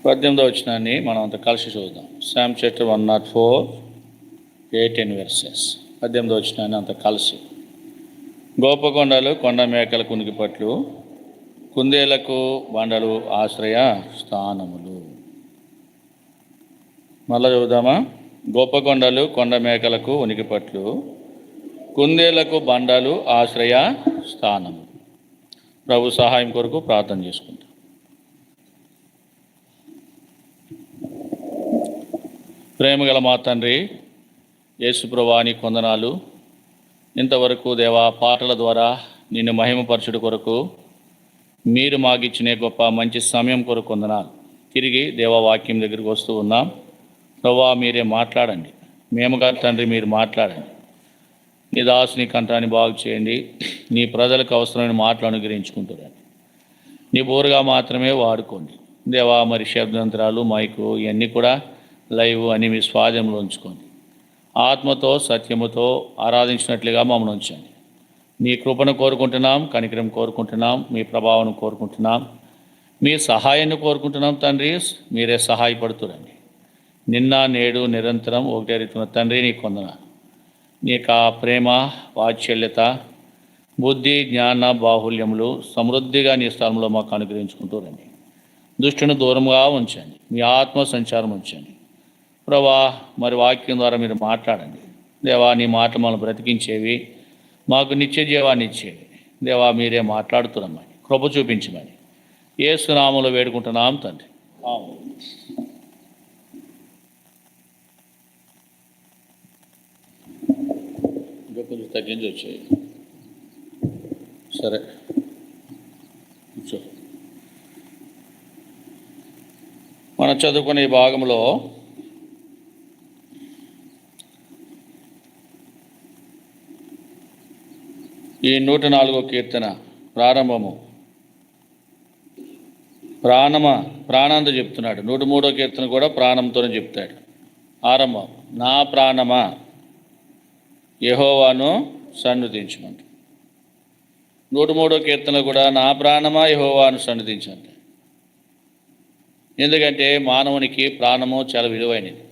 18వ వచనాన్ని మనం అంత కలిసి చూద్దాం. Sam chapter 104, 18 verses. 18వ వచనాన్ని అంత కలిసి. గోపకొండలు కొండ మేకల కునికిపట్లు, కుందేలకు బండలు ఆశ్రయ స్థానములు. మళ్ళా చూద్దామా? గోపకొండలు కొండ మేకలకు ఉనికిపట్లు, కుందేలకు బండలు ఆశ్రయ స్థానములు. ప్రభు సహాయం కొరకు ప్రార్థన చేసుకుంటాం. ప్రేమగల మా తండ్రి యేసు ప్రభువా, నీ కొందనాలు. ఇంతవరకు దేవా పాటల ద్వారా నిన్ను మహిమపరచుడు కొరకు మీరు మాకిచ్చిన గొప్ప మంచి సమయం కొరకు కొందనాలు. తిరిగి దేవా వాక్యం దగ్గరికి వస్తూ ఉన్నాం. ప్రభువా, మీరే మాట్లాడండి. మేము కాదు తండ్రి, మీరు మాట్లాడండి. నీ దాసుని కంఠాన్ని బాగు చేయండి. నీ ప్రజలకు అవసరమైన మాటలు అనుగ్రహించుకుంటారండి. నీ బోరుగా మాత్రమే వాడుకోండి దేవా. మరి శబ్దంతరాలు, మైకు ఇవన్నీ కూడా లైవ్ అని మీ స్వాధీనంలో ఉంచుకోండి. ఆత్మతో సత్యముతో ఆరాధించినట్లుగా మమ్మల్ని ఉంచండి. మీ కృపను కోరుకుంటున్నాం, కనికరం కోరుకుంటున్నాం, మీ ప్రభావం కోరుకుంటున్నాం, మీ సహాయాన్ని కోరుకుంటున్నాం తండ్రి. మీరే సహాయపడుతురండి. నిన్న నేడు నిరంతరం ఒకటే రీతిన తండ్రి, నీ కొందనాలు. నీకు ఆ ప్రేమ, వాత్సల్యత, బుద్ధి, జ్ఞాన బాహుల్యములు సమృద్ధిగా నీ స్థలంలో మాకు అనుగ్రహించుకుంటూ రండి. దుష్టుని దూరంగా ఉంచండి. మీ ఆత్మ సంచారం ఉంచండి ప్రభా. మరి వాక్యం ద్వారా మీరు మాట్లాడండి దేవా. నీ మాట మనల్ని బ్రతికించేవి, మాకు నిత్య జీవాన్ని ఇచ్చేవి దేవా. మీరే మాట్లాడుతున్నామని కృప చూపించమని యేసు నామములో వేడుకుంటున్నాం తండ్రి. ఇంకా కొంచెం తగ్గించి వచ్చాయి. సరే కూర్చో. మనం చదువుకునే ఈ భాగంలో ఈ 104వ కీర్తన ప్రారంభము ప్రాణంతో చెప్తున్నాడు. 103వ కీర్తన కూడా ప్రాణంతోనే చెప్తాడు. ఆరంభం, నా ప్రాణమా యెహోవాను సన్నుతించుమంట. 103వ కీర్తన కూడా నా ప్రాణమా యెహోవాను సన్నుతించంట. ఎందుకంటే మానవునికి ప్రాణము చాలా విలువైనది.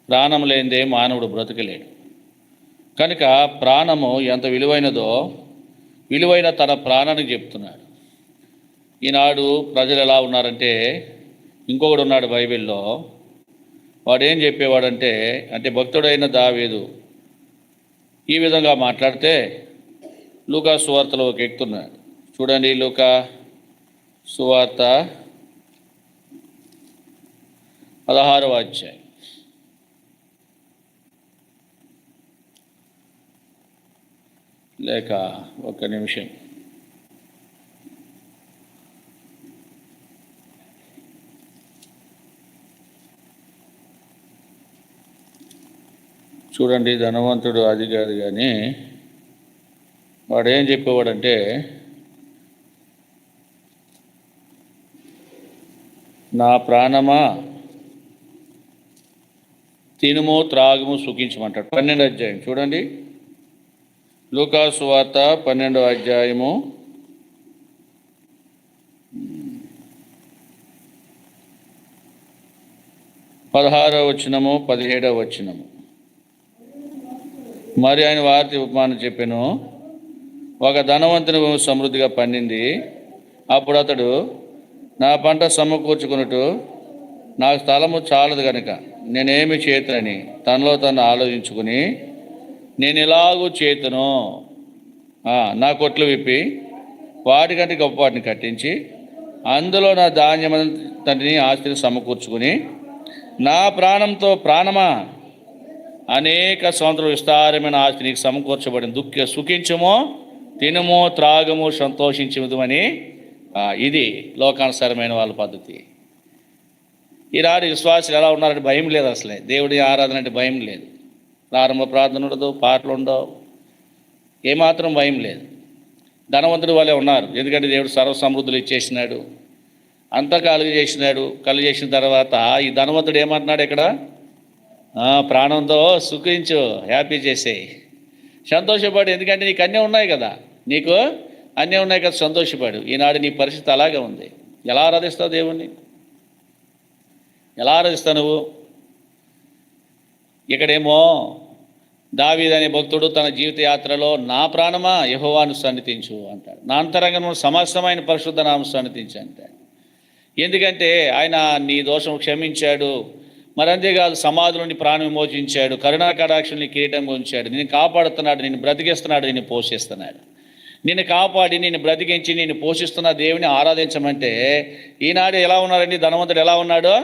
ప్రాణం లేనిదే మానవుడు బ్రతకలేడు. కనుక ప్రాణము ఎంత విలువైనదో విలువైన తన ప్రాణానికి చెప్తున్నాడు. ఈనాడు ప్రజలు ఎలా ఉన్నారంటే, ఇంకొకడు ఉన్నాడు బైబిల్లో, వాడు ఏం చెప్పేవాడంటే, అంటే భక్తుడైన దావీదు ఈ విధంగా మాట్లాడితే లూకా సువార్తలో ఎక్కుతున్నాడు. చూడండి, లూకా సువార్త 16వ అధ్యాయం. లేక ఒక్క నిమిషం. చూడండి, ధనవంతుడు అది కాదు కానీ వాడు ఏం చెప్పేవాడంటే, నా ప్రాణమా తినుము త్రాగుము సుఖించమంటాడు. 12వ అధ్యాయం చూడండి, లూకా సువార్త 12వ అధ్యాయము 16వ వచనము 17వ వచనము. మరి ఆయన వార్త ఉపమానం చెప్పెను. ఒక ధనవంతుని భూమి సమృద్ధిగా పండింది. అప్పుడు అతడు, నా పంట సమకూర్చుకున్నట్టు నాకు స్థలము చాలదు కనుక నేనేమి చేతునని తనలో తను ఆలోచించుకుని, నేను ఇలాగూ చేతును, నా కొట్లు విప్పి వాటికంటే గొప్ప వాటిని కట్టించి అందులో నా ధాన్యమంతటిని ఆస్తిని సమకూర్చుకుని, నా ప్రాణంతో ప్రాణమా అనేక సంవత్సరాలు విస్తారమైన ఆస్తి నీకు సమకూర్చబడింది, సుఖించము, తినుము, త్రాగము, సంతోషించమని. ఇది లోకానుసారమైన వాళ్ళ పద్ధతి. ఈనాడు విశ్వాసులు ఎలా ఉన్నారంటే భయం లేదు. అసలే దేవుడి ఆరాధన అంటే భయం లేదు. ప్రారంభ ప్రార్థన ఉండదు, పాటలు ఉండవు, ఏమాత్రం భయం లేదు. ధనవంతుడు వాళ్ళే ఉన్నారు. ఎందుకంటే దేవుడు సర్వసమృద్ధులు ఇచ్చేసినాడు, అంతా కలిగజేసిన తర్వాత ఈ ధనవంతుడు ఏమంటున్నాడు ఇక్కడ, ప్రాణంతో సుఖించు, హ్యాపీ చేసేయి, సంతోషపడు. ఎందుకంటే నీకు అన్నీ ఉన్నాయి కదా, సంతోషపడు. ఈనాడు నీ పరిస్థితి అలాగే ఉంది. ఎలా ఆరాధిస్తావు దేవుణ్ణి? ఎలా ఆరాధిస్తావు నువ్వు? ఇక్కడేమో దావీదు అనే భక్తుడు తన జీవిత యాత్రలో నా ప్రాణమా యెహోవాను సన్నిధించు అంటాడు. నా అంతరంగంలో సమస్తమైన పరిశుద్ధ నామం సన్నిధించు అంటాడు. ఎందుకంటే ఆయన నీ దోషం క్షమించాడు, మరి అంతేకాదు సమాధి నుండి ప్రాణం విమోచించాడు, కరుణా కటాక్షుల్ని కిరీటంగా ఉంచాడు, నిన్ను కాపాడుతున్నాడు, నిన్ను బ్రతికిస్తున్నాడు, నిన్ను పోషిస్తున్నాడు. నిన్ను కాపాడి నిన్ను బ్రతికించి నిన్ను పోషిస్తున్న దేవుని ఆరాధించమంటే ఈనాడు ఎలా ఉన్నారండి? ధనవంతుడు ఎలా ఉన్నాడు?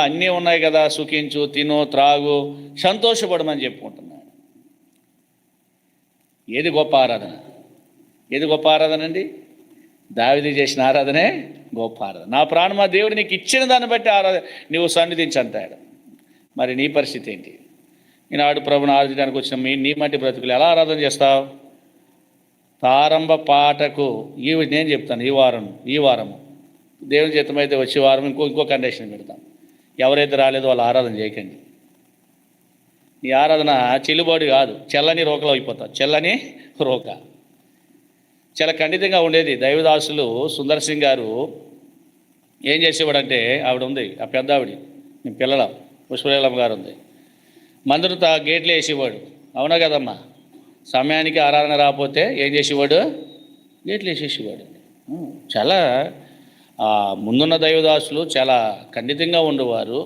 అన్నీ ఉన్నాయి కదా, సుఖించు, తిను, త్రాగు, సంతోషపడమని చెప్పుకుంటున్నాడు. ఏది గొప్ప ఆరాధన? ఏది గొప్ప ఆరాధన అండి? దావీదు చేసిన ఆరాధనే గొప్ప ఆరాధన. నా ప్రాణమా దేవుడు నీకు ఇచ్చిన దాన్ని బట్టి నువ్వు సన్నిధించంటాడు. మరి నీ పరిస్థితి ఏంటి? ఈనాడు ప్రభుని ఆరాధించడానికి వచ్చిన నీ మట్టి బ్రతుకులు ఎలా ఆరాధన చేస్తావు? ప్రారంభ పాటకు నేను చెప్తాను, ఈ వారము దేవుని చిత్తమైతే వచ్చే వారం ఇంకో కండిషన్ పెడతాం. ఎవరైతే రాలేదో వాళ్ళు ఆరాధన చేయకండి. ఈ ఆరాధన చెల్లుబాటు కాదు, చెల్లని రోకలు అయిపోతాం. చెల్లని రోక చాలా ఖండితంగా ఉండేది. దైవదాసులు సుందర్ సింగ్ గారు ఏం చేసేవాడంటే, ఆవిడ ఉంది, ఆ పెద్ద ఆవిడ, మీ పిల్లల పుష్పలీలమ్మ గారు ఉంది, మందును గేట్లు వేసేవాడు. అవునా కదమ్మా? సమయానికి ఆరాధన రాకపోతే ఏం చేసేవాడు? గేట్లు వేసేసేవాడు. చాలా ముందున్న దైవదాసులు చాలా ఖండితంగా ఉండేవారు,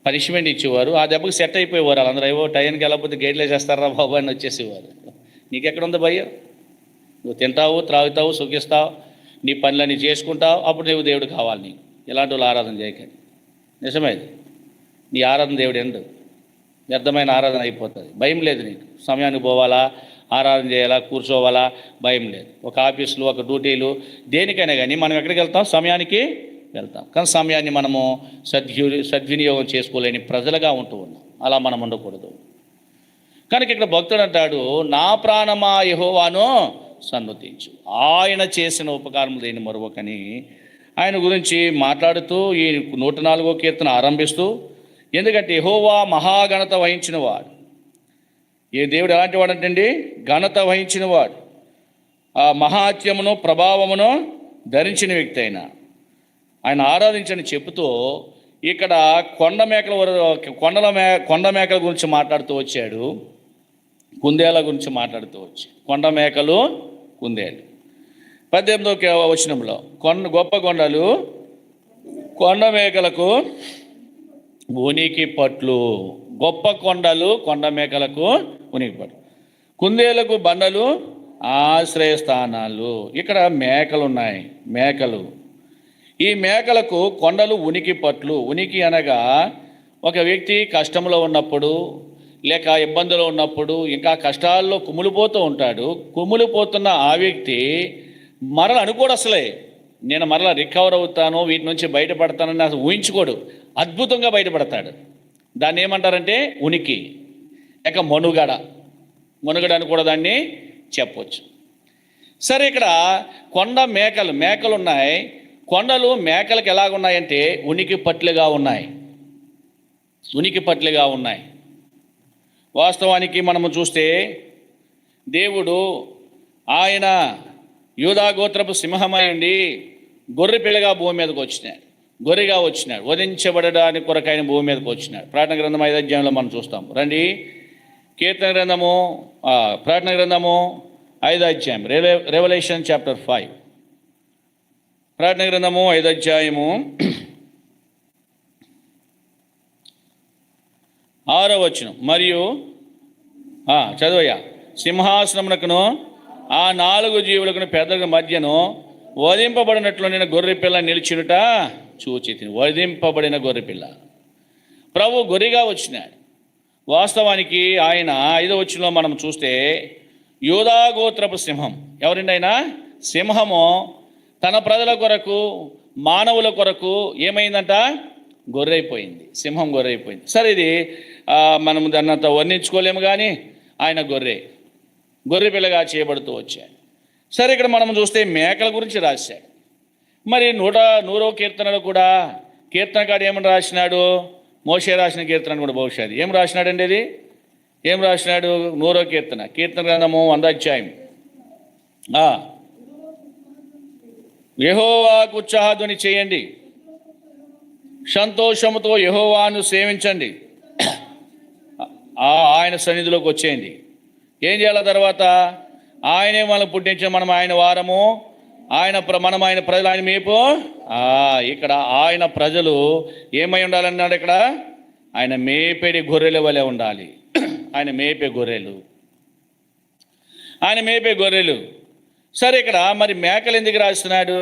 పనిష్మెంట్ ఇచ్చేవారు. ఆ దెబ్బకి సెట్ అయిపోయేవారు. వాళ్ళందరూ ఏవో టైంకి వెళ్ళకపోతే గేట్లు వేసేస్తారా బాబు అని వచ్చేసేవారు. నీకెక్కడుంది భయం? నువ్వు తింటావు, త్రాగుతావు, సుఖిస్తావు, నీ పనులన్నీ చేసుకుంటావు, అప్పుడు నువ్వు దేవుడు కావాలి. నీకు ఇలాంటి వాళ్ళు ఆరాధన చేయకండి. నిజమేది. నీ ఆరాధన దేవుడు ఎందు వ్యర్థమైన ఆరాధన అయిపోతుంది. భయం లేదు నీకు. సమయానికి పోవాలా, ఆరాధన చేయాలా, కూర్చోవాలా, భయం లేదు. ఒక ఆఫీసులు, ఒక డ్యూటీలు, దేనికైనా కానీ మనం ఎక్కడికి వెళ్తాం? సమయానికి వెళ్తాం. కానీ సమయాన్ని మనము సద్వినియోగం చేసుకోలేని ప్రజలుగా ఉంటూ ఉన్నాం. అలా మనం ఉండకూడదు. కనుక ఇక్కడ భక్తుడు అంటాడు, నా ప్రాణమా యెహోవాను సన్నుతించు, ఆయన చేసిన ఉపకారములు దేని మరువకని ఆయన గురించి మాట్లాడుతూ ఈ 104వ కీర్తన ఆరంభిస్తూ, ఎందుకంటే యెహోవా మహాఘనత వహించిన వాడు. ఏ దేవుడు ఎలాంటి వాడంటండి? ఘనత వహించిన వాడు, ఆ మహాత్యమును ప్రభావమును ధరించిన వ్యక్తి అయినా ఆయన ఆరాధించని చెబుతూ ఇక్కడ కొండ మేకల గురించి మాట్లాడుతూ వచ్చాడు, కుందేల గురించి మాట్లాడుతూ వచ్చాడు. కొండ మేకలు, కుందేలు. 18వ వచనంలో గొప్ప కొండలు కొండ మేకలకు ఉనికి పట్లు. గొప్ప కొండలు కొండ మేకలకు ఉనికి పట్లు, కుందేలకు బండలు ఆశ్రయస్థానాలు. ఇక్కడ మేకలు ఉన్నాయి, మేకలు. ఈ మేకలకు కొండలు ఉనికి పట్లు. ఉనికి అనగా ఒక వ్యక్తి కష్టంలో ఉన్నప్పుడు, లేక ఇబ్బందులు ఉన్నప్పుడు, ఇంకా కష్టాల్లో కుమిలిపోతూ ఉంటాడు. కుమిలిపోతున్న ఆ వ్యక్తి అనుకోడు అసలే, నేను మరలా రికవర్ అవుతాను, వీటి నుంచి బయటపడతానని అసలు ఊహించుకోడు. అద్భుతంగా బయటపడతాడు. దాన్ని ఏమంటారంటే ఉనికి, లేక మనుగడ అని కూడా దాన్ని చెప్పవచ్చు. సరే, ఇక్కడ కొండ మేకలు ఉన్నాయి. కొండలు మేకలకు ఎలాగున్నాయంటే ఉనికి పట్లుగా ఉన్నాయి. వాస్తవానికి మనము చూస్తే దేవుడు ఆయన యూదా గోత్రపు సింహమైండి గొర్రె పిల్లగా భూమి మీదకి గొర్రెగా వచ్చినాడు, వధించబడడానికి కొరకు ఆయన భూమి మీదకి వచ్చినాడు. ప్రకటన గ్రంథం 5వ అధ్యాయంలో మనం చూస్తాం. రండి, ప్రకటన గ్రంథము 5వ అధ్యాయం, రెవల్యూషన్ చాప్టర్ 5. ప్రకటన గ్రంథము 5వ అధ్యాయము 6వ వచనం. మరియు చదువయ్యా. సింహాసనమునకును ఆ 4 జీవులకును పెద్దల మధ్యను వధింపబడినట్లు నేను గొర్రెపిల్ల నిలిచినుట చూచితిని. వధింపబడిన గొర్రెపిల్ల, ప్రభు గొర్రెగా వచ్చినాడు. వాస్తవానికి ఆయన 5వ వచనంలో మనం చూస్తే యూదా గోత్రపు సింహం. ఎవరండి ఆయన? సింహము తన ప్రజల కొరకు, మానవుల కొరకు ఏమైందంట? గొర్రెయిపోయింది. సింహం గొర్రెయిపోయింది. సరే, ఇది మనం దాన్ని అంత వర్ణించుకోలేము, కానీ ఆయన గొర్రె పిల్లగా చేయబడుతూ వచ్చాడు. సరే, ఇక్కడ మనం చూస్తే మేకల గురించి రాశాడు. మరి 100వ కీర్తనలో కూడా కీర్తనకాడు ఏమని రాసినాడు? మోషే రాసిన కీర్తన కూడా బహుశా ఏం రాసినాడండి? అది ఏం రాసినాడు? 100వ కీర్తన గ్రంథము 100వ అధ్యాయం. యెహోవాకు ఉత్సాహధ్వని చేయండి, సంతోషముతో యెహోవాను సేవించండి, ఆయన సన్నిధిలోకి వచ్చేయండి. ఏం చేయాల తర్వాత? ఆయనే మనం పుట్టించిన మనం ఆయన వారము, మనం ఆయన ప్రజలు, ఆయన మేపు. ఇక్కడ ఆయన ప్రజలు ఏమై ఉండాలన్నాడు? ఇక్కడ ఆయన మేపేడి గొర్రెల వలె ఉండాలి. ఆయన మేపే గొర్రెలు, ఆయన మేపే గొర్రెలు. సరే, ఇక్కడ మరి మేకలు ఎందుకు రాస్తున్నాడు?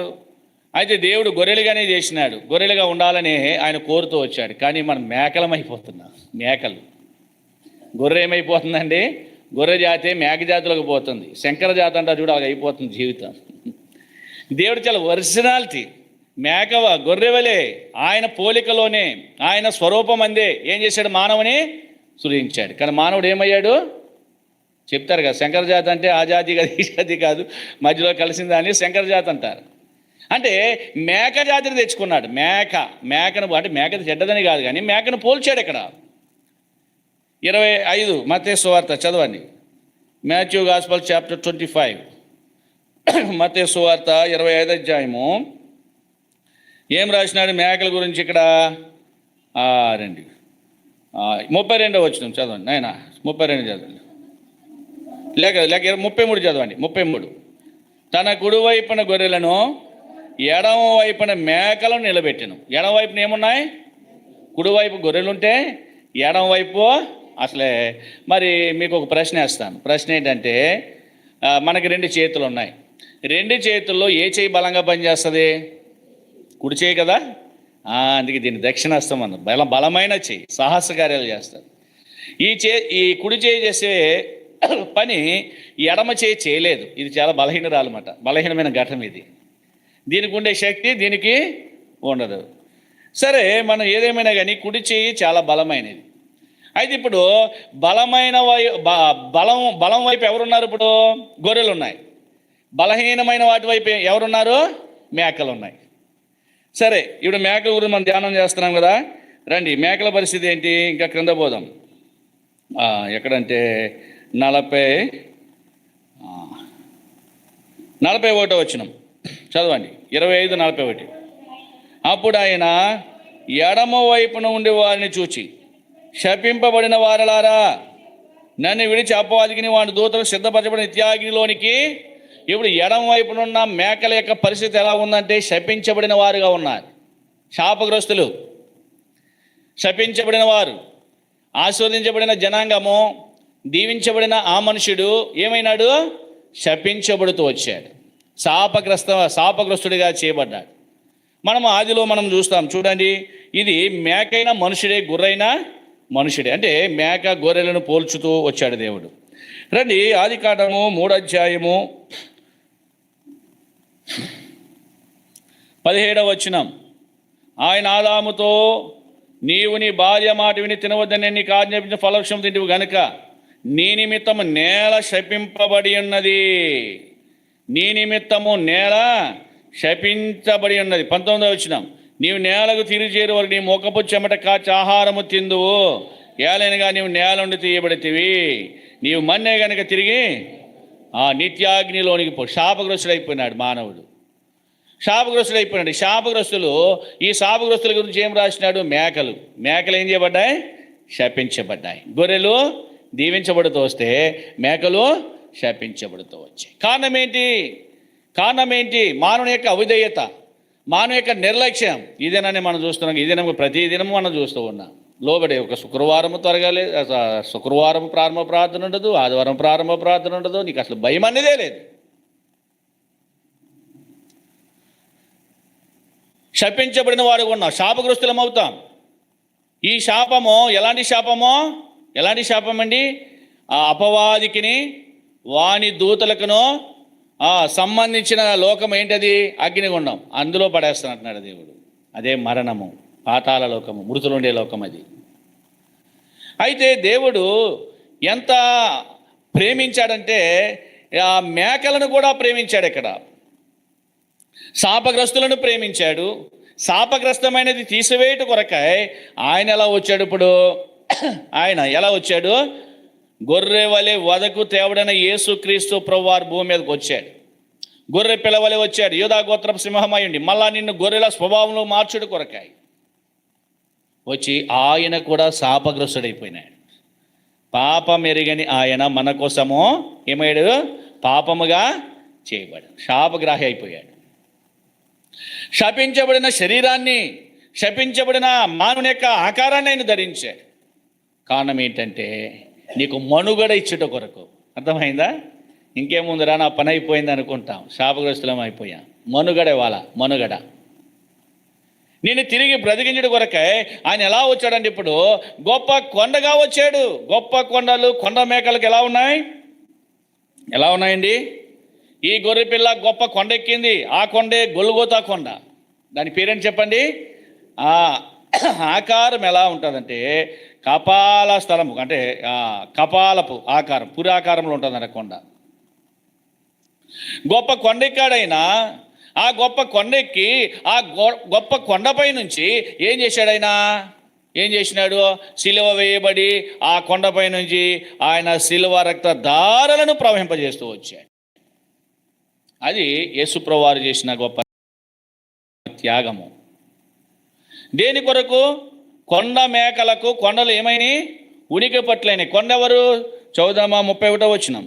అయితే దేవుడు గొర్రెలుగానే చేసినాడు, గొర్రెలుగా ఉండాలని ఆయన కోరుతూ వచ్చాడు. కానీ మనం మేకలం అయిపోతున్నాం. మేకలు, గొర్రె ఏమైపోతుందండి? గొర్రె జాతి మేక జాతిలోకి పోతుంది. శంకర జాతి అంటే చూడ అలాగ అయిపోతుంది జీవితం. దేవుడు చాలా ఒరిజినాలిటీ. మేకవ గొర్రె వలె ఆయన పోలికలోనే, ఆయన స్వరూపం అందే ఏం చేశాడు? మానవుని సృజించాడు. కానీ మానవుడు ఏమయ్యాడు? చెప్తారు కదా, శంకర జాతి అంటే ఆ జాతి కాదు, ఈ జాతి కాదు, మధ్యలో కలిసిందని శంకర జాతి అంటారు. అంటే మేక జాతిని తెచ్చుకున్నాడు. మేకను అంటే మేక చెడ్డదని కాదు, కానీ మేకను పోల్చాడు. ఇక్కడ 25 మత్తయి సువార్త చదవండి. మాథ్యూ గాస్పెల్ చాప్టర్ 25, మత్తయి సువార్త 25 అధ్యాయము. ఏం రాసినాడు మేకల గురించి ఇక్కడ? రండి, 32వ వచనం చదవండి నాయన. 32 చదవండి, లేక 33 చదవండి. 33, తన కుడివైపున గొర్రెలను ఎడమ వైపున మేకలను నిలబెట్టెను. ఎడమ వైపున ఏమున్నాయి? కుడివైపు గొర్రెలుంటే ఎడమ వైపు అసలే. మరి మీకు ఒక ప్రశ్న వేస్తాను. ప్రశ్న ఏంటంటే, మనకి 2 చేతులు ఉన్నాయి. 2 చేతుల్లో ఏ చేయి బలంగా పనిచేస్తుంది? కుడి చేయి కదా. అందుకే దీన్ని దక్షిణాస్తం అన్న బలమైన చేయి, సాహస కార్యాలు చేస్తారు. ఈ కుడి చేయి చేసే పని ఎడమ చేయి చేయలేదు. ఇది చాలా బలహీనరాలన్నమాట, బలహీనమైన ఘటన ఇది. దీనికి ఉండే శక్తి దీనికి ఉండదు. సరే, మనం ఏదేమైనా కానీ కుడి చేయి చాలా బలమైనది. అయితే ఇప్పుడు బలమైన బలం వైపు ఎవరున్నారు? ఇప్పుడు గొర్రెలు ఉన్నాయి. బలహీనమైన వాటి వైపు ఎవరున్నారు? మేకలు ఉన్నాయి. సరే, ఇప్పుడు మేకల గురించి మనం ధ్యానం చేస్తున్నాం కదా. రండి, మేకల పరిస్థితి ఏంటి? ఇంకా క్రింద పోదాం. ఎక్కడంటే 41వ వచనం చదవండి. 25:41. అప్పుడు ఆయన ఎడమ వైపున ఉండే వారిని చూచి, శపింపబడిన వారలారా, నన్ను విడిచి అపవాదికిని వాడి దూతలు సిద్ధపరచబడిన నిత్యాగ్నిలోనికి. ఇప్పుడు ఎడమ వైపున ఉన్న మేకల యొక్క పరిస్థితి ఎలా ఉందంటే, శపించబడిన వారుగా ఉన్నారు. శాపగ్రస్తులు, శపించబడిన వారు, ఆస్వాదించబడిన జనాంగము, దీవించబడిన ఆ మనుషుడు ఏమైనాడు? శపించబడుతూ వచ్చాడు. శాపగ్రస్తుడిగా చేయబడ్డాడు. ఆదిలో మనం చూస్తాం చూడండి. ఇది మేకైన మనుషుడే, గొర్రెైన మనుషుడే. అంటే మేక గొర్రెలను పోల్చుతూ వచ్చాడు దేవుడు. రండి, ఆదికాండము 3వ అధ్యాయము 17వ వచనం. ఆయన ఆదాముతో, నీవు నీ భార్య మాట విని తినవద్దని నీకు ఆజ్ఞాపించిన ఫలవృక్షం తింటివి గనుక నీ నిమిత్తము నేల శపింపబడి ఉన్నది. నీ నిమిత్తము నేల శపించబడి ఉన్నది. 19వ వచనం. నీవు నేలకు తిరిగి చేరు వరకు నీ ముఖపు చెమట కాచి ఆహారము తిందువు, ఏలైనగా నీవు నేల నుండి తీయబడితివి, నీవు మన్నే గనుక తిరిగి నిత్యాగ్నిలోనికి శాపగ్రస్తుడైపోయినాడు మానవుడు. శాపగ్రస్తుడైపోయినాడు. ఈ శాపగ్రస్తుల గురించి ఏం రాసినాడు? మేకలు ఏం చేయబడ్డాయి? శపించబడ్డాయి. గొర్రెలు దీవించబడుతూ వస్తే మేకలు శపించబడుతూ వచ్చాయి. కారణం ఏంటి? మానవుని యొక్క అవిధేయత, మానవ యొక్క నిర్లక్ష్యం. ఇదేనని మనం చూస్తున్నాం. ఇదేనము ప్రతిదినం మనం చూస్తూ ఉన్నాం. లోబడి ఒక శుక్రవారం త్వరగా లేదు, శుక్రవారం ప్రారంభ ప్రార్థన ఉండదు, ఆదివారం ప్రారంభ ప్రార్థన ఉండదు. నీకు అసలు భయం అనేదే లేదు. శపించబడిన వాడు ఉన్నాం, శాపగ్రస్తులం అవుతాం. ఈ శాపము ఎలాంటి శాపం అండి? అపవాదికిని వాని దూతలకును సంబంధించిన లోకం ఏంటది? అగ్నిగుండం. అందులో పడేస్తానంటున్నాడు దేవుడు. అదే మరణము, పాతాళ లోకము, మృతులుండే లోకం అది. అయితే దేవుడు ఎంత ప్రేమించాడంటే ఆ మేకలను కూడా ప్రేమించాడు. ఇక్కడ శాపగ్రస్తులను ప్రేమించాడు. శాపగ్రస్తమైనది తీసివేయట కొరకై ఆయన ఎలా వచ్చాడు? ఇప్పుడు ఆయన ఎలా వచ్చాడు? గొర్రె వలె వదకు తేవడైన యేసుక్రీస్తు ప్రభువారు భూమి మీదకి వచ్చాడు. గొర్రె పిల్లవలె వచ్చాడు. యూదా గోత్రపు సింహమయ్యండి మళ్ళా నిన్ను గొర్రెల స్వభావంలో మార్చుడు కొరకాయి. వచ్చి ఆయన కూడా శాపగ్రస్తుడైపోయినాడు. పాపం ఎరుగని ఆయన మన కోసము ఏమయ్యాడు? పాపముగా చేయబడు, శాపగ్రాహి అయిపోయాడు. శపించబడిన శరీరాన్ని, శపించబడిన మానవుని యొక్క ఆకారాన్ని ఆయన ధరించాడు. కారణం ఏంటంటే నీకు మనుగడ ఇచ్చుట కొరకు. అర్థమైందా? ఇంకేముందిరా నా పని అయిపోయింది అనుకుంటాం, శాపగ్రస్తులం అయిపోయాం. మనుగడ ఇవ్వాల, మనుగడ. నేను తిరిగి బ్రతికించడం కొరకై ఆయన ఎలా వచ్చాడంటే ఇప్పుడు గొప్ప కొండగా వచ్చాడు. గొప్ప కొండలు, కొండ మేకలకు ఎలా ఉన్నాయి? ఎలా ఉన్నాయండి? ఈ గొర్రెపిల్ల గొప్ప కొండ ఎక్కింది. ఆ కొండే గొల్గోతా కొండ. దాని పేరేంటి చెప్పండి? ఆకారం ఎలా ఉంటుందంటే కపాల స్థలము, అంటే కపాలపు ఆకారం, పురాకారంలో ఉంటుందన్న కొండ. గొప్ప కొండెక్కాడైనా ఆ గొప్ప కొండెక్కి ఆ గొప్ప కొండపై నుంచి ఏం చేశాడైనా? ఏం చేసినాడు? సిలువ వేయబడి ఆ కొండపై నుంచి ఆయన సిలువ రక్త ధారలను ప్రవహింపజేస్తూ వచ్చాడు. అది యేసుప్రభువారు చేసిన గొప్ప త్యాగము. దేని కొరకు? కొండ మేకలకు కొండలు ఏమైనాయి? ఉనికి పట్లైనవి. కొండ ఎవరు? చదువుదామా 31వ వచనం,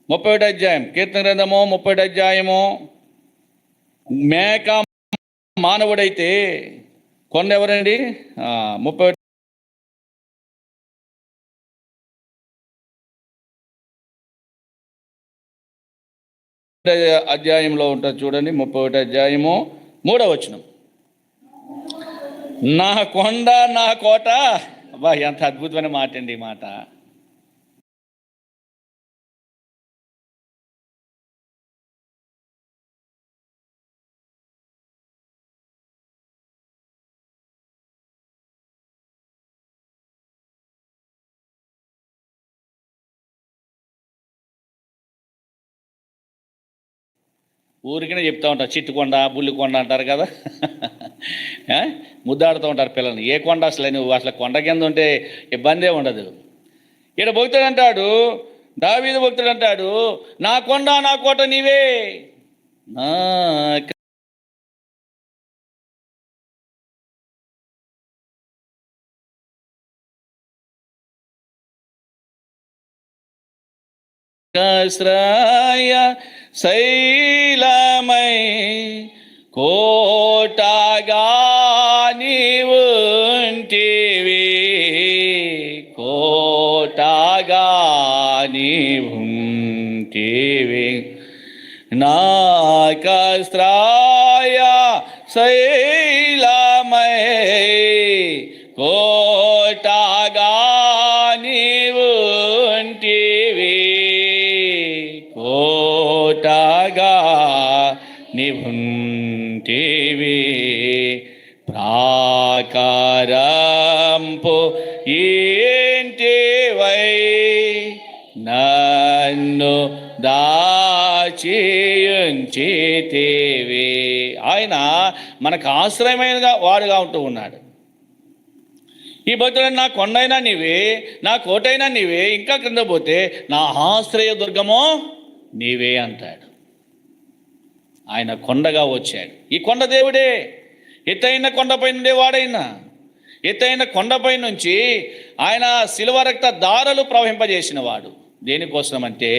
31వ అధ్యాయం, కీర్తన గ్రంథము 31వ అధ్యాయము. మేక మానవుడైతే కొండ ఎవరండి? 31 అధ్యాయంలో ఉంటుంది చూడండి, 31వ అధ్యాయము 3వ వచనం. నా కొండ నా కోట. అబ్బా, ఎంత అద్భుతమైన మాట అండి ఈ మాట. ఊరికనే చెప్తూ ఉంటారు, చిట్టుకొండ, బుల్లికొండ అంటారు కదా. ముద్దాడుతూ ఉంటారు పిల్లల్ని. ఏ కొండ అసలు? నువ్వు అసలు కొండ కింద ఉంటే ఇబ్బందే ఉండదు. ఈడ భక్తుడు అంటాడు, దావీదు భక్తుడు అంటాడు, నా కొండ నా కోట నీవే, నా ఆశ్రయ శైలమై కోటగా నీవుంటివి, కోటగా నీవుంటివి. నాకాశ్రయ శైలమై కోటగా నీవుంటివి, కోటగా నీవుంటివి. ప్రాకారంపు ఇంటివై నన్ను దాచియుంచితివి. ఆయన మనకు ఆశ్రయమైన వాడుగా ఉంటూ ఉన్నాడు. ఈ భక్తుడు నా కొండైనా నీవే, నా కోటైనా నీవే, ఇంకా క్రింద పోతే నా ఆశ్రయ దుర్గమో నీవే అంటాడు. ఆయన కొండగా వచ్చాడు. ఈ కొండ దేవుడే. ఎత్తైన కొండపై నుండే వాడైనా, ఎత్తైన కొండపై నుంచి ఆయన శిలువ రక్త ధారలు ప్రవహింపజేసిన వాడు. దేనికోసం అంటే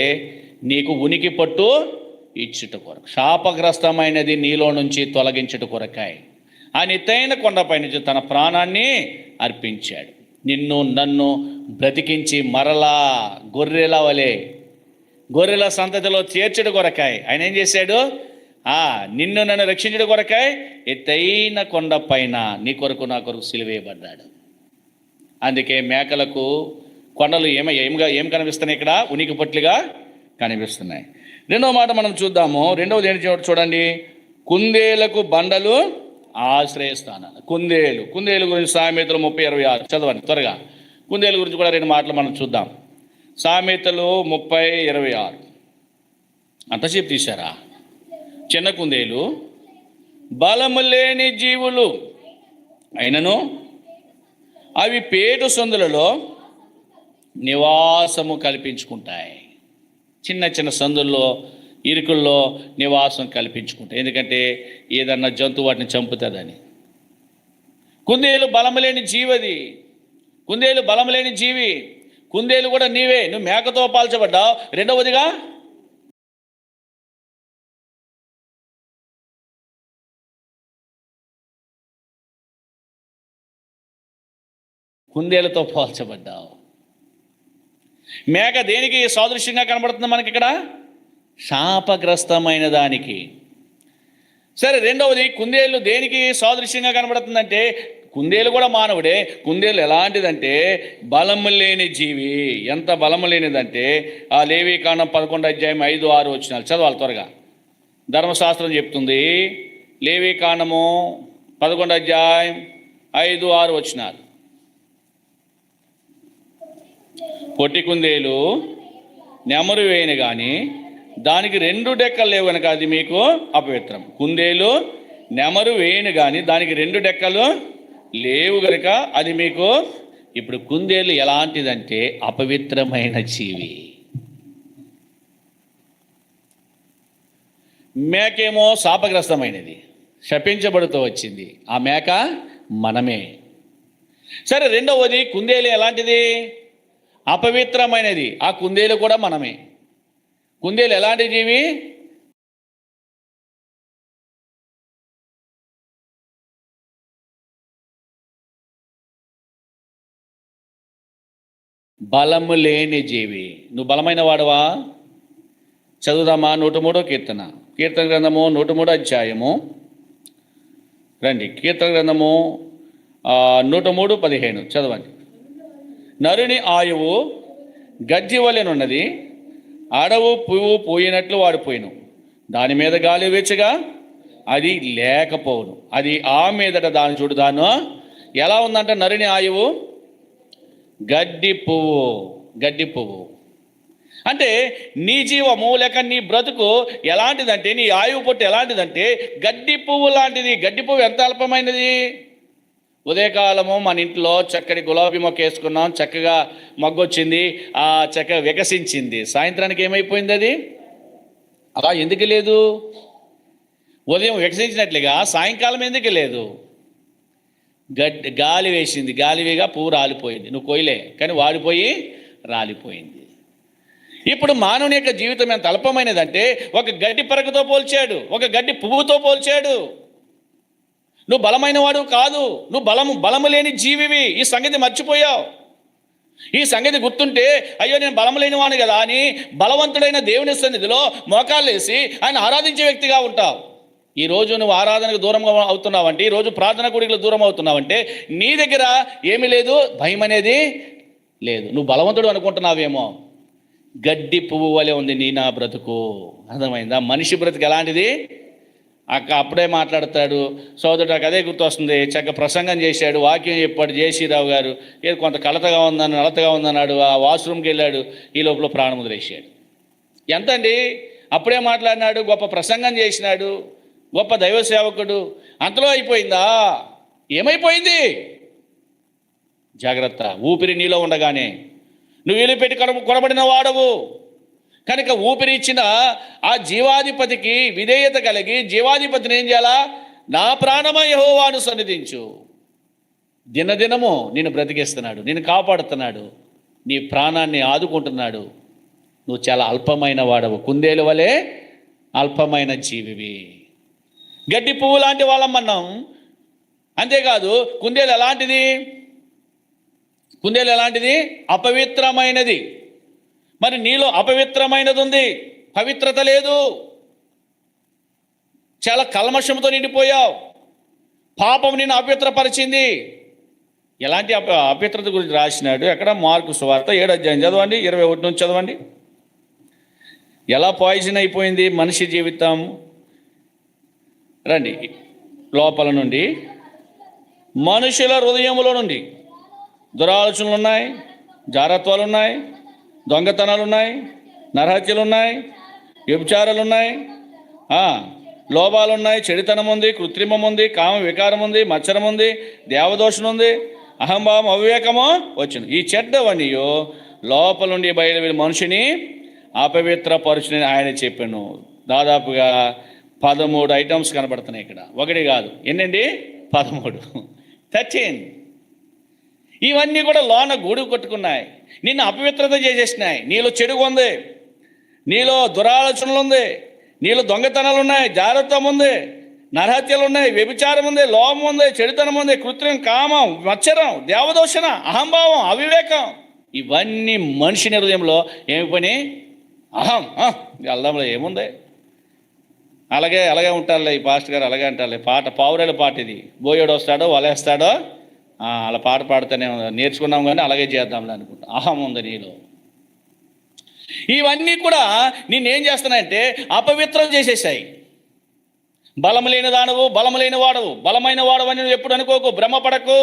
నీకు ఉనికి పట్టు ఇచ్చుట కొరకు, శాపగ్రస్తమైనది నీలో నుంచి తొలగించుట కొరకాయ ఆయన ఎత్తైన కొండపై నుంచి తన ప్రాణాన్ని అర్పించాడు. నిన్ను నన్ను బ్రతికించి మరలా గొర్రెల వలె, గొర్రెల సంతతిలో చేర్చుట కొరకాయ ఆయన ఏం చేశాడు? నిన్ను నన్ను రక్షించుట కొరకాయ ఎత్తైన కొండ పైన నీ కొరకు నా కొరకు సిలువేయబడ్డాడు. అందుకే మేకలకు కొండలు ఏం కనిపిస్తున్నాయి? ఇక్కడ ఉనికి పట్లుగా కనిపిస్తున్నాయి. రెండవ మాట మనం చూద్దాము. రెండవది ఏంటి చూడండి, కుందేలకు బండలు ఆశ్రయస్థానాలు. కుందేలు గురించి సామెతలు 30:26 చదవండి త్వరగా. కుందేలు గురించి కూడా 2 మాటలు మనం చూద్దాం. సామెతలు 30:26. అంతసేపు తీశారా? చిన్న కుందేలు బలము లేని జీవులు అయినను అవి పేటు సందులలో నివాసము కల్పించుకుంటాయి. చిన్న చిన్న సందుల్లో, ఇరుకుల్లో నివాసం కల్పించుకుంటాయి. ఎందుకంటే ఏదన్నా జంతువు వాటిని చంపుతుందని. కుందేలు బలము లేని జీవది. కుందేలు బలము లేని జీవి. కుందేలు కూడా నీవే. నువ్వు మేకతో పాల్చబడ్డావు. రెండవదిగా కుందేలతో పోల్చబడ్డావు. మేక దేనికి సాదృశ్యంగా కనబడుతుంది మనకి ఇక్కడ? శాపగ్రస్తమైన దానికి. సరే, రెండవది కుందేలు దేనికి సాదృశ్యంగా కనబడుతుందంటే, కుందేలు కూడా మానవుడే. కుందేలు ఎలాంటిదంటే బలము లేని జీవి. ఎంత బలము లేనిదంటే ఆ లేవీకాండం 11:5-6 చదవాలి త్వరగా. ధర్మశాస్త్రం చెప్తుంది. లేవీకాండము 11:5-6. పొట్టి కుందేలు నెమరు వేయను కానీ దానికి 2 డెక్కలు లేవు కనుక అది మీకు అపవిత్రం. కుందేలు నెమరు వేయను కానీ దానికి 2 డెక్కలు లేవు కనుక అది మీకు. ఇప్పుడు కుందేలు ఎలాంటిదంటే అపవిత్రమైన జీవి. మేకేమో శాపగ్రస్తమైనది, శపించబడుతూ వచ్చింది. ఆ మేక మనమే. సరే, రెండవది కుందేలు ఎలాంటిది? అపవిత్రమైనది. ఆ కుందేలు కూడా మనమే. కుందేలు ఎలాంటి జీవి? బలము లేని జీవి. నువ్వు బలమైన వాడవా? చదువుదామా 103వ కీర్తన. కీర్తన గ్రంథము 103వ అధ్యాయము. రండి, కీర్తన గ్రంథము 103:15 చదవండి. నరుని ఆయువు గడ్డి వలెనున్నది, అడవు పువ్వు పోయినట్లు వాడిపోయిను. దాని మీద గాలి వీచగా అది లేకపోవును. అది ఆ మీదట దాని చూడు. దాన్ని ఎలా ఉందంటే నరుని ఆయువు గడ్డి పువ్వు. అంటే నీ జీవము లేక నీ బ్రతుకు ఎలాంటిదంటే, నీ ఆయువు పొట్టు ఎలాంటిదంటే గడ్డి పువ్వు లాంటిది. గడ్డి పువ్వు ఎంత అల్పమైనది. ఉదయకాలము మన ఇంట్లో చక్కటి గులాబీ మొక్క వేసుకున్నాం, చక్కగా మొగ్గొచ్చింది, ఆ చక్కగా వికసించింది. సాయంత్రానికి ఏమైపోయింది అది? అలా ఎందుకు లేదు? ఉదయం వికసించినట్లుగా సాయంకాలం ఎందుకు లేదు? గాలి వేసింది, గాలివేగా పువ్వు రాలిపోయింది. నువ్వు కొయ్యలే కానీ వాడిపోయి రాలిపోయింది. ఇప్పుడు మానవుని యొక్క జీవితం ఎంత అల్పమైనదంటే ఒక గడ్డి పరకతో పోల్చాడు, ఒక గడ్డి పువ్వుతో పోల్చాడు. నువ్వు బలమైన వాడు కాదు, నువ్వు బలము లేని జీవివి. ఈ సంగతి మర్చిపోయావు. ఈ సంగతి గుర్తుంటే అయ్యో నేను బలము లేని వాడు కదా అని బలవంతుడైన దేవుని సన్నిధిలో మోకాళ్ళేసి ఆయన ఆరాధించే వ్యక్తిగా ఉంటావు. ఈరోజు నువ్వు ఆరాధనకు దూరం అవుతున్నావంటే, ఈరోజు ప్రార్థన గుడికి దూరం అవుతున్నావంటే నీ దగ్గర ఏమీ లేదు, భయం అనేది లేదు. నువ్వు బలవంతుడు అనుకుంటున్నావేమో. గడ్డి పువ్వు వలె ఉంది నా బ్రతుకు. అర్థమైందా? మనిషి బ్రతుకు ఎలాంటిది? అప్పుడే మాట్లాడతాడు సోదరుడు. నాకు అదే గుర్తొస్తుంది. చక్కగా ప్రసంగం చేశాడు, వాక్యం చెప్పాడు జేసీరావు గారు. ఏదో కొంత నలతగా ఉందన్నాడు. ఆ వాష్రూమ్కి వెళ్ళాడు, ఈ లోపల ప్రాణం వదిలేసాడు. ఎంతండి? అప్పుడే మాట్లాడినాడు, గొప్ప ప్రసంగం చేసినాడు, గొప్ప దైవ సేవకుడు. అంతలో అయిపోయిందా? ఏమైపోయింది? జాగ్రత్త. ఊపిరి నీలో ఉండగానే నువ్వు వీలు పెట్టి కొనబడిన వాడవు కనుక ఊపిరి ఇచ్చిన ఆ జీవాధిపతికి విధేయత కలిగి జీవాధిపతిని ఏం చేయాలా? నా ప్రాణమ యెహోవాను సన్నిధించు. దినదినము నిన్ను బ్రతికిస్తున్నాడు, నిన్ను కాపాడుతున్నాడు, నీ ప్రాణాన్ని ఆదుకుంటున్నాడు. నువ్వు చాలా అల్పమైన వాడవు, కుందేలు వలె అల్పమైన జీవివి. గడ్డి పువ్వు లాంటి వాళ్ళమన్నాం. అంతేకాదు కుందేలు ఎలాంటిది? అపవిత్రమైనది. మరి నీలో అపవిత్రమైనది ఉంది, పవిత్రత లేదు. చాలా కల్మషంతో నిండిపోయావు. పాపం నిన్ను అపవిత్రపరిచింది. ఎలాంటి అపవిత్రత గురించి రాసినాడు? ఎక్కడ? మార్కు సువార్త 7వ అధ్యాయం చదవండి, 21 నుంచి చదవండి. ఎలా పాయిజన్ అయిపోయింది మనిషి జీవితం. రండి, లోపల నుండి మనుషుల హృదయములో నుండి దురాలోచనలు ఉన్నాయి, జారత్వాలు ఉన్నాయి, దొంగతనాలు ఉన్నాయి, నరహత్యలు ఉన్నాయి, వ్యభిచారాలు ఉన్నాయి, లోభాలు ఉన్నాయి, చెడితనం ఉంది, కృత్రిమం ఉంది, కామ వికారం ఉంది, మత్సరం ఉంది, దేవదోషం ఉంది, అహంభావం అవివేకమో వచ్చింది. ఈ చెడ్డవన్నీ లోపల నుండి బయలువెళ్ళి మనిషిని అపవిత్రపరుచుని ఆయన చెప్పాను. దాదాపుగా 13 ఐటమ్స్ కనబడుతున్నాయి ఇక్కడ. ఒకటి కాదు, ఎన్నండి? 13. 13. ఇవన్నీ కూడా లోన గూడు కొట్టుకున్నాయి, నిన్ను అపవిత్రత చేసేసినాయి. నీలో చెడు ఉంది, నీలో దురాలోచనలు ఉంది, నీలో దొంగతనాలు ఉన్నాయి, జాగ్రత్తం ఉంది, నరహత్యలు ఉన్నాయి, వ్యభిచారం ఉంది, లోపం ఉంది, చెడుతనం ఉంది, కృత్రిమ కామం, మత్సరం, దేవదోషణ, అహంభావం, అవివేకం. ఇవన్నీ మనిషి హృదయంలో ఏమి పని? వెళ్దాంలో ఏముంది, అలాగే ఉంటారులే ఈ పాస్టర్ గారు, అలాగే అంటారులే. పాట పావురేళ్ళ పాట ఇది. బోయోడు వస్తాడో వలేస్తాడో అలా పాట పాడుతూనే నేర్చుకున్నాం, కానీ అలాగే చేద్దాంలే అనుకుంటా. అహం ఉంది నీలో. ఇవన్నీ కూడా నిన్నేం చేస్తున్నాయంటే అపవిత్రం చేసేసాయి. బలం లేని దానవు, బలం లేని వాడవు, బలమైన వాడవు అని నువ్వు ఎప్పుడు అనుకోకు, భ్రమపడకు.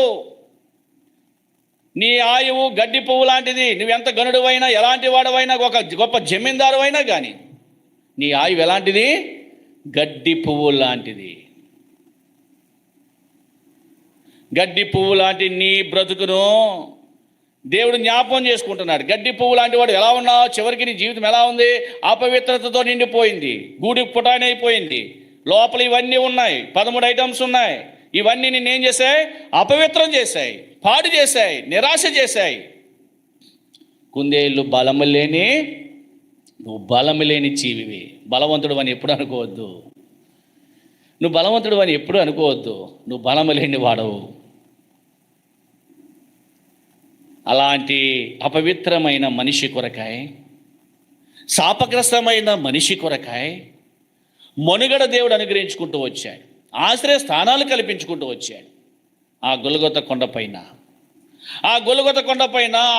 నీ ఆయువు గడ్డి పువ్వు లాంటిది. నువ్వెంత గనుడువైనా, ఎలాంటి వాడవైనా, ఒక గొప్ప జమీందారు అయినా కానీ నీ ఆయువు ఎలాంటిది? గడ్డి పువ్వు లాంటిది. గడ్డి పువ్వు లాంటి నీ బ్రతుకును దేవుడు జ్ఞాపకం చేసుకుంటున్నాడు. గడ్డి పువ్వు లాంటి వాడు ఎలా ఉన్నావు? చివరికి నీ జీవితం ఎలా ఉంది? అపవిత్రతతో నిండిపోయింది, గూడి పుటానైపోయింది. లోపల ఇవన్నీ ఉన్నాయి, 13 ఐటమ్స్ ఉన్నాయి. ఇవన్నీ నిన్నేం చేశాయి? అపవిత్రం చేశాయి, పాడు చేశాయి, నిరాశ చేశాయి. కుందేళ్ళు బలము లేని, నువ్వు బలము లేని జీవివి. బలవంతుడు అని ఎప్పుడు అనుకోవద్దు. నువ్వు బలవంతుడు అని ఎప్పుడు అనుకోవద్దు. నువ్వు బలము లేని వాడవు. అలాంటి అపవిత్రమైన మనిషి కొరకాయ, శాపగ్రస్తమైన మనిషి కొరకాయ మనుగడ దేవుడు అనుగ్రహించుకుంటూ వచ్చాడు. ఆశ్రయ స్థానాలు కల్పించుకుంటూ వచ్చాడు. ఆ గొల్గొత కొండపైన,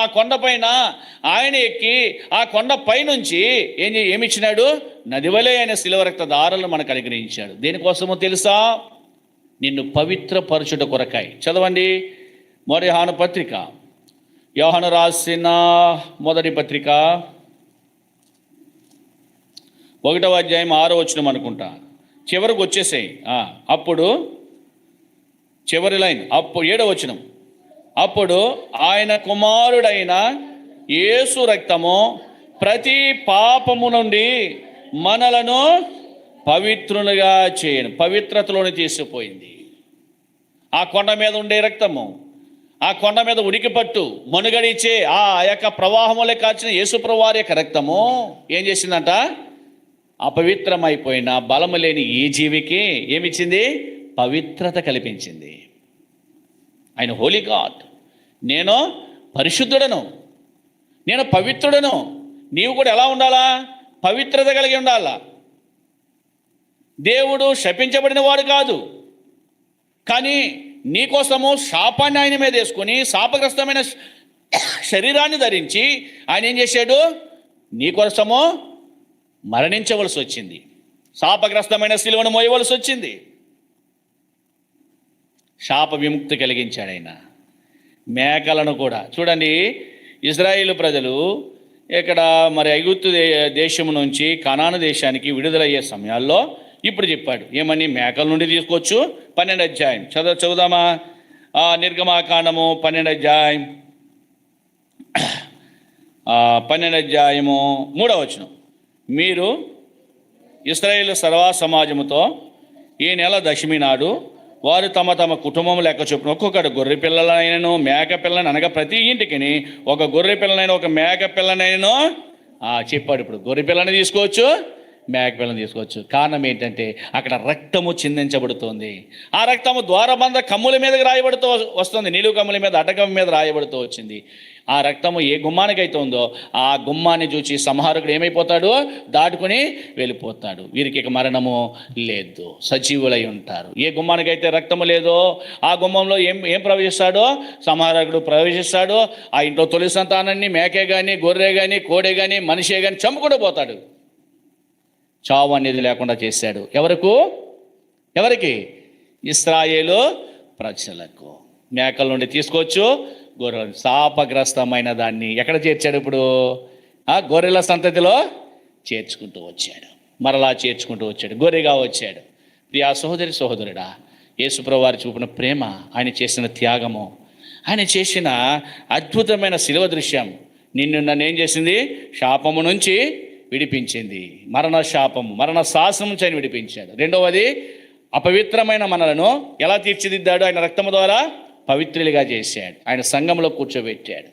ఆ కొండపైన ఆయన ఎక్కి ఆ కొండపై నుంచి ఏమిచ్చినాడు? నదివలే అయిన శిలువ రక్త దారులను మనకు అనుగ్రహించాడు. దేనికోసమో తెలుసా? నిన్ను పవిత్రపరచుట కొరకాయ. చదవండి యోహాను పత్రిక, యోహాను రాసిన మొదటి పత్రిక 1వ అధ్యాయం 6వ వచనం అనుకుంటా. చివరికి వచ్చేసాయి. అప్పుడు చివరి లైన్, 7వ వచనం. అప్పుడు ఆయన కుమారుడైన యేసు రక్తము ప్రతి పాపము నుండి మనలను పవిత్రులుగా చేయను, పవిత్రతలోని తీసుకుపోయింది. ఆ కొండ మీద ఉండే రక్తము, ఆ కొండ మీద ఉనికి పట్టు మనుగడిచ్చే ఆ యొక్క ప్రవాహములే కాచిన యేసుప్రభువు వారి యొక్క రక్తము ఏం చేసిందంట? అపవిత్రమైపోయిన బలము లేని ఈ జీవికి ఏమిచ్చింది? పవిత్రత కల్పించింది. ఆయన హోలీ గాడ్. నేను పరిశుద్ధుడను, నేను పవిత్రుడను. నీవు కూడా ఎలా ఉండాలా? పవిత్రత కలిగి ఉండాలా. దేవుడు శపించబడిన వాడు కాదు, కానీ నీకోసము శాపాన్ని ఆయన మీద వేసుకొని శాపగ్రస్తమైన శరీరాన్ని ధరించి ఆయన ఏం చేశాడు? నీకోసము మరణించవలసి వచ్చింది, శాపగ్రస్తమైన శిలువను మోయవలసి వచ్చింది. శాప విముక్తి కలిగించాడు ఆయన. మేకలను కూడా చూడండి, ఇజ్రాయేలు ప్రజలు ఇక్కడ మరి ఐగుప్తు దేశం నుంచి కనాను దేశానికి విడుదలయ్యే సమయాల్లో ఇప్పుడు చెప్పాడు ఏమని? మేకల నుండి తీసుకోవచ్చు. 12వ అధ్యాయం చదువుదామా? నిర్గమాకాండము 12వ అధ్యాయం 12వ అధ్యాయము 3వ వచనం. మీరు ఇశ్రాయేలు సర్వ సమాజముతో ఈ నెల దశమి నాడు వారు తమ తమ కుటుంబం లెక్క చొప్పున ఒక్కొక్కటి గొర్రె పిల్లలైనను మేక పిల్లని, అనగా ప్రతి ఇంటికి ఒక గొర్రె పిల్లనైనా ఒక మేక పిల్లనైనా చెప్పాడు. ఇప్పుడు గొర్రె పిల్లని తీసుకోవచ్చు, మేక పిల్లని తీసుకోవచ్చు. కారణం ఏంటంటే అక్కడ రక్తము చిందించబడుతుంది. ఆ రక్తము ద్వారబంధ కమ్ముల మీదకి రాయబడుతూ వస్తుంది, నిలువు కమ్ముల మీద, అడ్డకమ్మ మీద రాయబడుతూ వచ్చింది. ఆ రక్తము ఏ గుమ్మానికైతే ఉందో ఆ గుమ్మాన్ని చూసి సంహారకుడు ఏమైపోతాడు? దాటుకుని వెళ్ళిపోతాడు. వీరికి ఇక మరణము లేదు, సజీవులై ఉంటారు. ఏ గుమ్మానికైతే రక్తము లేదో ఆ గుమ్మంలో ఏం ప్రవేశిస్తాడో? సంహారకుడు ప్రవేశిస్తాడు. ఆ ఇంట్లో తొలి సంతానాన్ని మేకే కానీ, గొర్రె కానీ, కోడే కానీ, మనిషే కానీ చంపుకుంటూ పోతాడు. చావు అనేది లేకుండా చేశాడు. ఎవరికి? ఇశ్రాయేలు ప్రజలకు. మేకల నుండి తీసుకోవచ్చు, గొర్రెలు. శాపగ్రస్తమైన దాన్ని ఎక్కడ చేర్చాడు? ఇప్పుడు ఆ గొర్రెల సంతతిలో చేర్చుకుంటూ వచ్చాడు, మరలా చేర్చుకుంటూ వచ్చాడు, గొర్రెగా వచ్చాడు. ప్రియా సహోదరి సహోదరుడా, యేసుప్రభువు వారు చూపిన ప్రేమ, ఆయన చేసిన త్యాగము, ఆయన చేసిన అద్భుతమైన శిలువ దృశ్యం నన్ను ఏం చేసింది? శాపము నుంచి విడిపించింది. మరణ శాపము, మరణ శాసనం నుంచి ఆయన విడిపించాడు. రెండవది, అపవిత్రమైన మనలను ఎలా తీర్చిదిద్దాడు? ఆయన రక్తము ద్వారా పవిత్రులుగా చేశాడు. ఆయన సంఘంలో కూర్చోబెట్టాడు,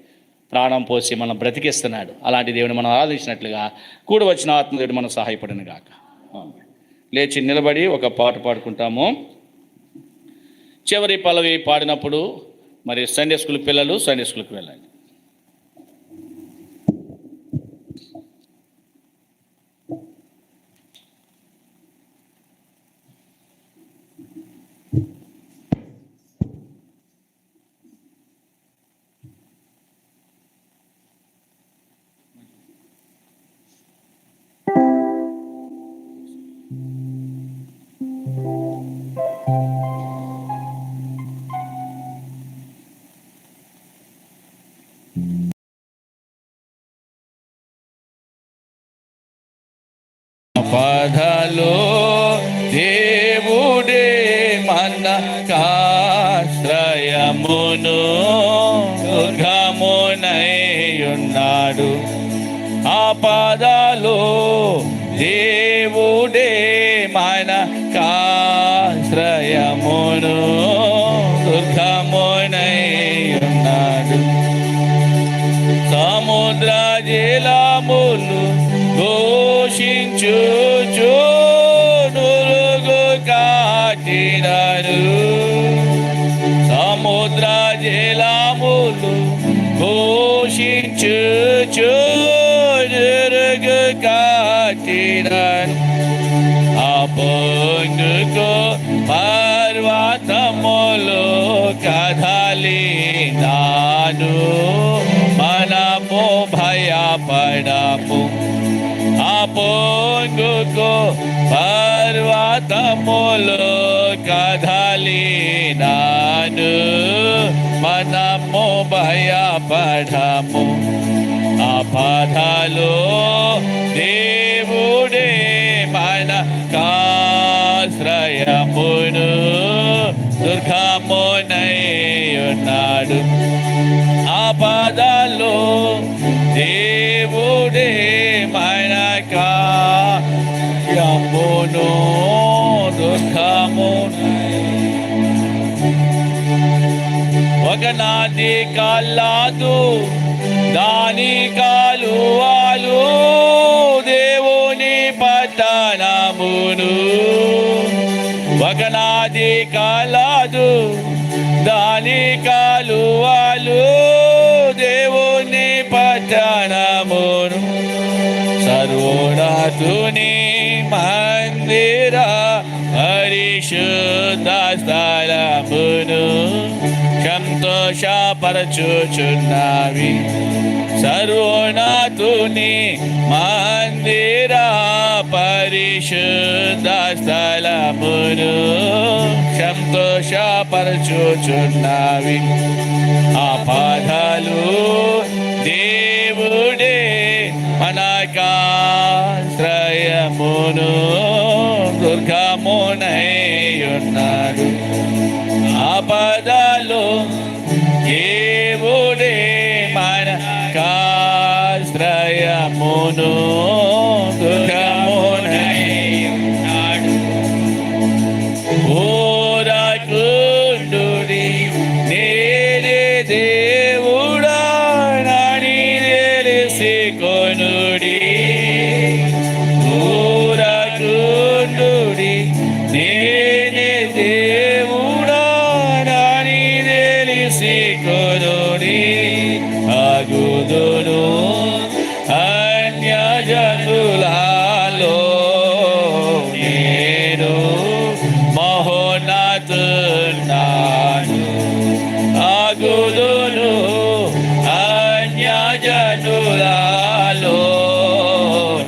ప్రాణం పోసి మనం బ్రతికిస్తున్నాడు. అలాంటి దేవుని మనం ఆరాధించినట్లుగా కూడి వచ్చిన ఆత్మదేవుడు మనం సహాయపడిన గాక. లేచి నిలబడి ఒక పాట పాడుకుంటాము. చివరి పల్లవి పాడినప్పుడు మరి సండే స్కూల్ పిల్లలు సండే స్కూల్కి వెళ్ళండి. పదలో దేవుడే మనకాశ్రయమును దుర్గమునయున్నాడు. ఆ పదలో దేవుడే మనకాశ్రయమును దుర్గమునయున్నాడు. సముద్ర జలములు ఘోషించుచు నురుగు కాచినను. సముద్ర జలములు ఘోషించుచు నురుగు కాచినను. అపొంగుకు పర్వతములు కదలినాను. మనము భయపడము. అపొంగుకు పర్వతములు కదలినాను. మనము భయపడము. ఆపదలో దేవుడే మనకాశ్రయమును దుర్గమునయున్నాడు. ఆపదలో దేవుడే మనకాశ్రయమును ఒక నాది కల్లాదు దాని కాలువాలు దేవుని పట్టణమును. ఒక నాది కలదు దాని కాలువాలు దేవుని పట్టణమును. సర్వోన్నతుని మందిర పరిశుద్ధ స్థలమును సంతోషపరచుచున్నవి. సర్వోన్నతుని మందిర పరిశుద్ధ స్థలమును సంతోషపరచుచున్నవి. ఆపదలు దేవుడే మనకాశ్రయమును దుర్గమునయున్నాడు. ఆపదలు దేవుడే మనకాశ్రయమును దుర్గమునయున్నాడు. ఊరకుండుడి నేనే దేవుడా నని తెలిసికొనుడి. ఊరకుండుడి నేనే దేవుడా నని తెలిసికొనుడి. అగుదును అన్యజనులలో నేను మహోన్నతున్నాను. అగుదును అన్యజనులలో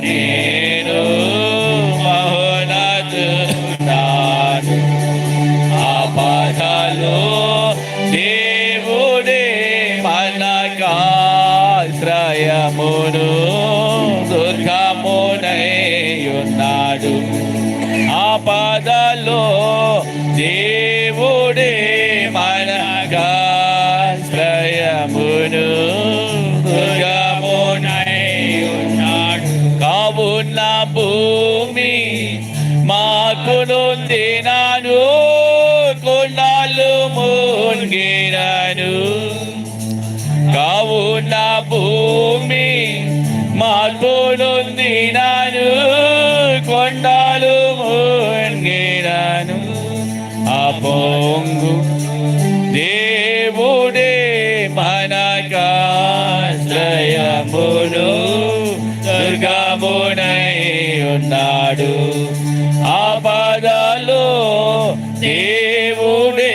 నేను మహోన్నతున్నాను. ఆపదలో దేవుడే మనకాశ్రయమును దుర్గమునయున్నాడు. ఆపదలో దేవుడే మనకాశ్రయమును నాను కావున భూమి మార్పులుందినాను కొండలు మునిగినాను ఆ పొంగు దేవుడే మనకాశ్రయమును దుర్గమునై ఉన్నాడు ఆపదలో దేవుడే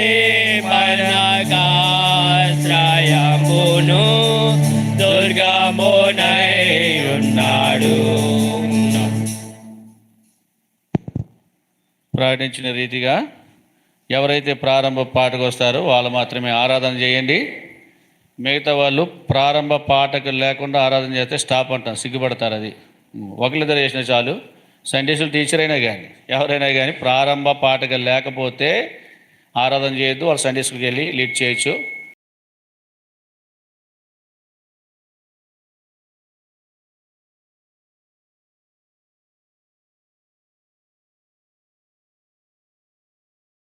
మనకాశ్రయమును దుర్గమునై ఉన్నాడు. ప్రకటించిన రీతిగా ఎవరైతే ప్రారంభ పాటకు వస్తారో వాళ్ళు మాత్రమే ఆరాధన చేయండి. మిగతా వాళ్ళు ప్రారంభ పాటకు లేకుండా ఆరాధన చేస్తే స్టాప్ అంటాం, సిగ్గుపడతారు. అది ఒకరిద్దరు చేసిన చాలు. సండే స్కూల్ టీచర్ అయినా కానీ ఎవరైనా కానీ ప్రారంభ పాటకు లేకపోతే ఆరాధన చేయొద్దు. వాళ్ళు సండే స్కూల్కి వెళ్ళి లీడ్ చేయొచ్చు.